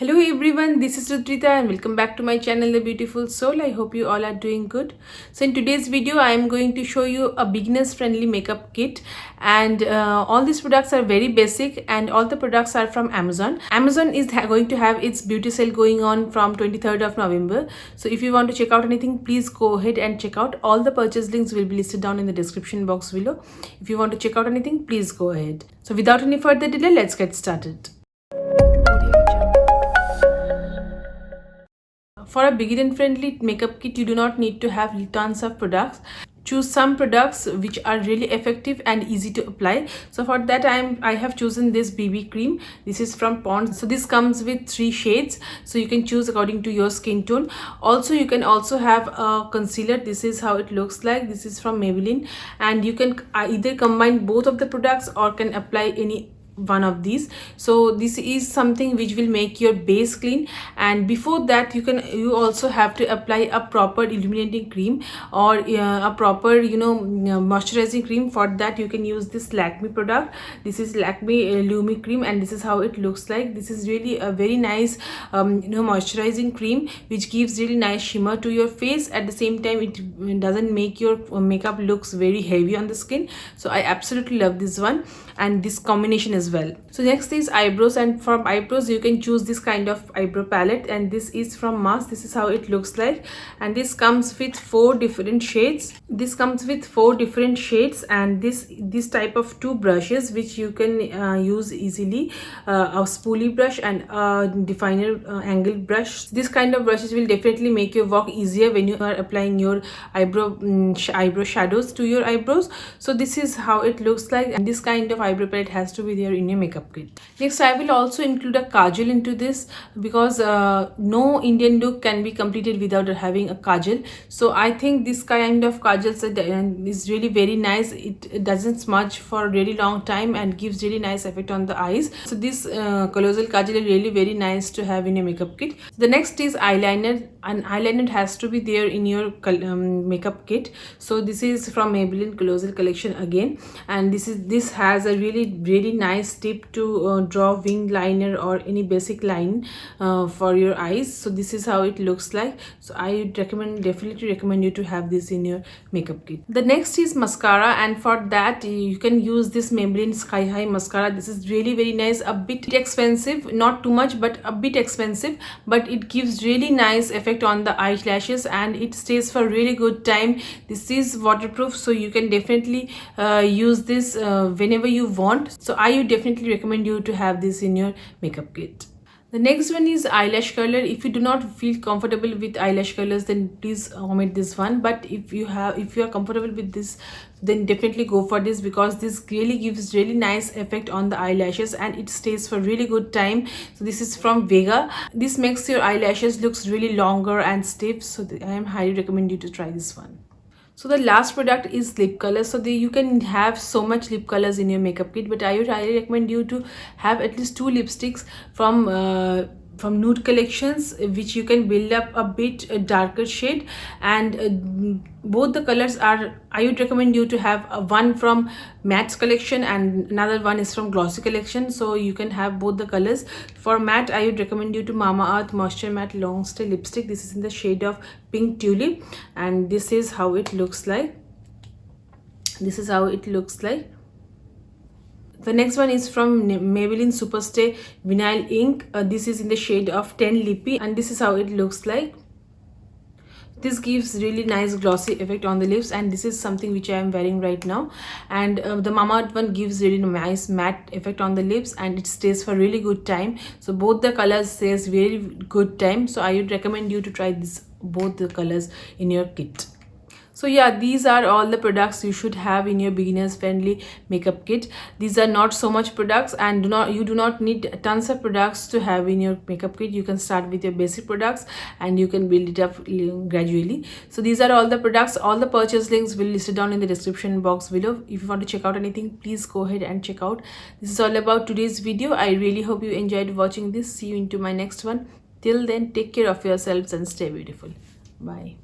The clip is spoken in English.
Hello everyone, this is Rutrita and welcome back to my channel The Beautiful Soul. I hope you all are doing good. So in today's video, I am going to show you a beginners friendly makeup kit, and all these products are very basic and all the products are from Amazon. Amazon is going to have its beauty sale going on from 23rd of November. So if you want to check out anything, please go ahead and check out. All the purchase links will be listed down in the description box below. If you want to check out anything, please go ahead. So without any further delay, let's get started. For a beginner friendly makeup kit, you do not need to have tons of products. Choose some products which are really effective and easy to apply. So for that I have chosen this BB cream. This is from Pond's. So this comes with 3 shades, so you can choose according to your skin tone. Also you can also have a concealer. This is how it looks like. This is from Maybelline, and you can either combine both of the products or can apply any one of these. So this is something which will make your base clean, and before that you also have to apply a proper illuminating cream or a proper moisturizing cream. For that you can use this Lakme product. This is Lakme Lumi cream, and this is how it looks like. This is really a very nice moisturizing cream which gives really nice shimmer to your face. At the same time, it doesn't make your makeup looks very heavy on the skin. So I absolutely love this one and this combination as well. So next is eyebrows, and from eyebrows you can choose this kind of eyebrow palette, and this is from Mars. This is how it looks like, and this comes with 4 different shades. And this type of 2 brushes which you can use easily, a spoolie brush and a definer angle brush. This kind of brushes will definitely make your work easier when you are applying your eyebrow shadows to your eyebrows. So this is how it looks like, and this kind of eyebrow palette has to be there in your makeup kit. Next, I will also include a kajal into this, because no Indian look can be completed without having a kajal. So I think this kind of kajal is really very nice. It doesn't smudge for a really long time and gives really nice effect on the eyes. So this colossal kajal is really very nice to have in your makeup kit. The next is eyeliner, and eyeliner has to be there in your makeup kit. So this is from Maybelline Colossal collection again, and this has a really nice tip to draw wing liner or any basic line for your eyes. So this is how it looks like. So I definitely recommend you to have this in your makeup kit. The next is mascara, and for that you can use this Maybelline Sky High mascara. This is really very nice, a bit expensive, not too much but a bit expensive, but it gives really nice effect on the eyelashes and it stays for really good time. This is waterproof, so you can definitely use this whenever you want. So I would definitely recommend you to have this in your makeup kit. The next one is eyelash curler. If you do not feel comfortable with eyelash curlers, then please omit this one. But if you are comfortable with this, then definitely go for this, because this really gives really nice effect on the eyelashes and it stays for really good time. So this is from Vega. This makes your eyelashes looks really longer and stiff. So I am highly recommend you to try this one. So the last product is lip color. So you can have so much lip colors in your makeup kit, but I would highly recommend you to have at least 2 lipsticks from Nude Collections, which you can build up a bit darker shade, and both the colors are, I would recommend you to have one from Matte collection and another one is from Glossy collection. So you can have both the colors. For matte, I would recommend you to Mamaearth Moisture Matte Long Stay Lipstick. This is in the shade of Pink Tulip, and this is how it looks like. The next one is from Maybelline Superstay Vinyl Ink. This is in the shade of 10 Lippy, and this is how it looks like. This gives really nice glossy effect on the lips, and this is something which I am wearing right now. And the Mamaearth one gives really nice matte effect on the lips and it stays for really good time. So both the colors stays very good time. So I would recommend you to try both the colors in your kit. So yeah, these are all the products you should have in your beginners friendly makeup kit. These are not so much products, and you do not need tons of products to have in your makeup kit. You can start with your basic products and you can build it up gradually. So these are all the products. All the purchase links will be listed down in the description box below. If you want to check out anything, please go ahead and check out. This is all about today's video. I really hope you enjoyed watching this. See you into my next one. Till then, take care of yourselves and stay beautiful. Bye.